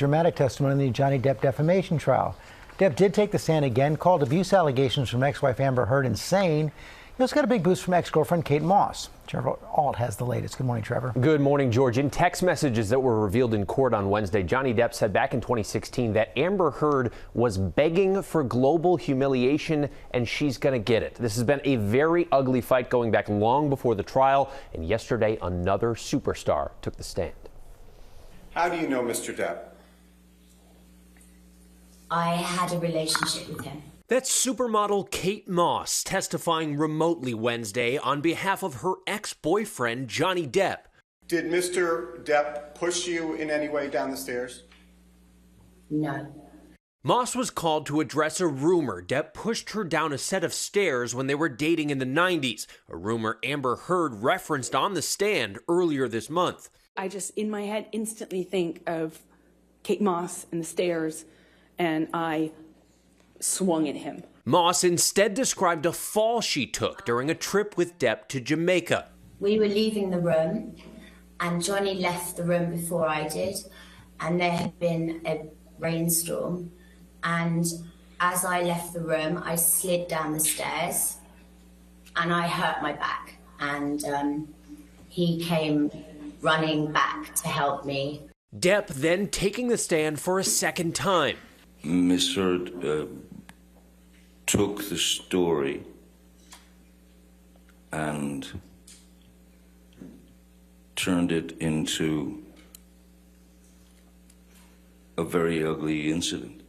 Dramatic testimony in the Johnny Depp defamation trial. Depp did take the stand again, called abuse allegations from ex-wife Amber Heard insane. He also got a big boost from ex-girlfriend Kate Moss. Trevor Ault has the latest. Good morning, Trevor. Good morning, George. In text messages that were revealed in court on Wednesday, Johnny Depp said back in 2016 that Amber Heard was begging for global humiliation and she's going to get it. This has been a very ugly fight going back long before the trial, and yesterday another superstar took the stand. How do you know Mr. Depp? I had a relationship with him. That's supermodel Kate Moss testifying remotely Wednesday on behalf of her ex-boyfriend, Johnny Depp. Did Mr. Depp push you in any way down the stairs? No. Moss was called to address a rumor Depp pushed her down a set of stairs when they were dating in the 90s, a rumor Amber Heard referenced on the stand earlier this month. I just, in my head, instantly think of Kate Moss and the stairs, and I swung at him. Moss instead described a fall she took during a trip with Depp to Jamaica. We were leaving the room, and Johnny left the room before I did, and there had been a rainstorm, and as I left the room, I slid down the stairs, and I hurt my back, and he came running back to help me. Depp then taking the stand for a second time. Miss Heard took the story and turned it into a very ugly incident.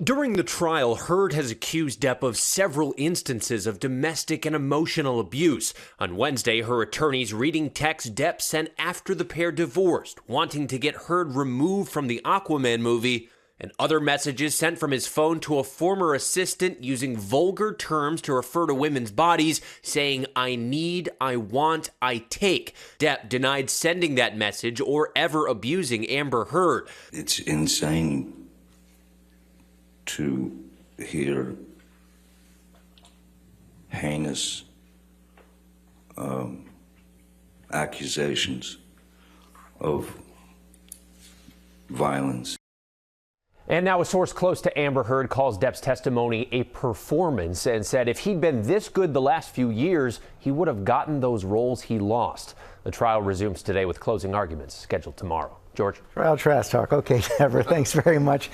During the trial, Heard has accused Depp of several instances of domestic and emotional abuse. On Wednesday, her attorneys reading texts Depp sent after the pair divorced, wanting to get Heard removed from the Aquaman movie, and other messages sent from his phone to a former assistant using vulgar terms to refer to women's bodies, saying, "I need, I want, I take." Depp denied sending that message or ever abusing Amber Heard. It's insane to hear heinous accusations of violence. And now a source close to Amber Heard calls Depp's testimony a performance and said if he'd been this good the last few years, he would have gotten those roles he lost. The trial resumes today with closing arguments scheduled tomorrow. George? Trial trash talk. Okay, Trevor, thanks very much.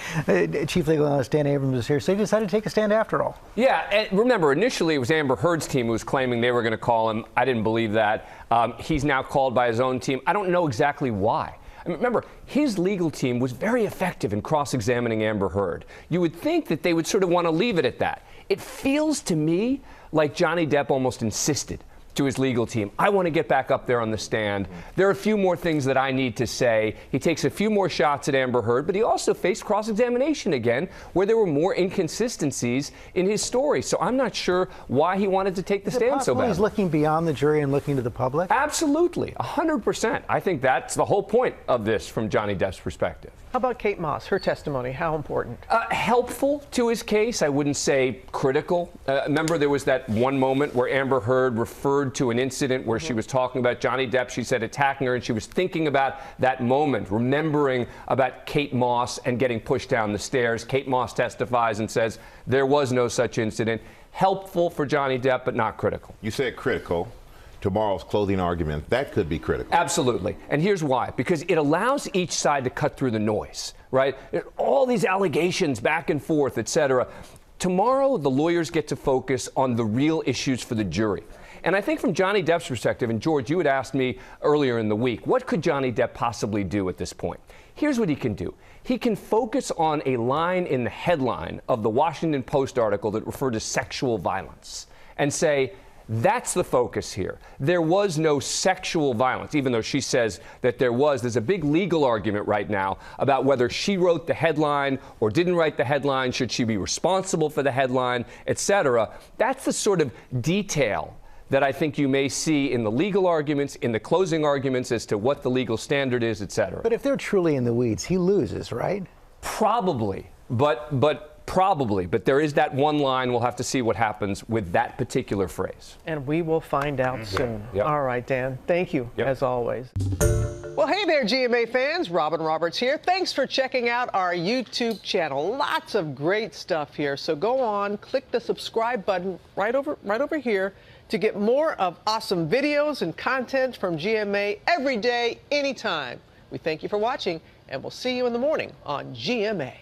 Chief Legal Analyst Dan Abrams is here. So he decided to take a stand after all. Yeah, and remember, initially it was Amber Heard's team who was claiming they were going to call him. I didn't believe that. He's now called by his own team. I don't know exactly why. I mean, remember, his legal team was very effective in cross-examining Amber Heard. You would think that they would sort of want to leave it at that. It feels to me like Johnny Depp almost insisted to his legal team, I want to get back up there on the stand. There are a few more things that I need to say. He takes a few more shots at Amber Heard, but he also faced cross-examination again, where there were more inconsistencies in his story. So I'm not sure why he wanted to take the stand so badly. He's looking beyond the jury and looking to the public? Absolutely, 100%. I think that's the whole point of this from Johnny Depp's perspective. How about Kate Moss, her testimony, how important? Helpful to his case, I wouldn't say critical. Remember, there was that one moment where Amber Heard referred to an incident where she was talking about Johnny Depp, she said attacking her, and she was thinking about that moment, remembering about Kate Moss and getting pushed down the stairs. Kate Moss testifies and says there was no such incident. Helpful for Johnny Depp, but not critical. You said critical. Tomorrow's closing argument, that could be critical. Absolutely. And here's why. Because it allows each side to cut through the noise, right? All these allegations back and forth, et cetera. Tomorrow, the lawyers get to focus on the real issues for the jury. And I think from Johnny Depp's perspective, and George, you had asked me earlier in the week, what could Johnny Depp possibly do at this point? Here's what he can do. He can focus on a line in the headline of the Washington Post article that referred to sexual violence and say, that's the focus here. There was no sexual violence, even though she says that there was. There's a big legal argument right now about whether she wrote the headline or didn't write the headline. Should she be responsible for the headline, et cetera? That's the sort of detail that I think you may see in the legal arguments, in the closing arguments as to what the legal standard is, et cetera. But if they're truly in the weeds, he loses, right? Probably, but there is that one line. We'll have to see what happens with that particular phrase. And we will find out soon. Yep. All right, Dan, thank you, as always. Well, hey, Hey there, GMA fans. Robin Roberts here. Thanks for checking out our YouTube channel. Lots of great stuff here. So go on, click the subscribe button right over here to get more of awesome videos and content from GMA every day, anytime. We thank you for watching, and we'll see you in the morning on GMA.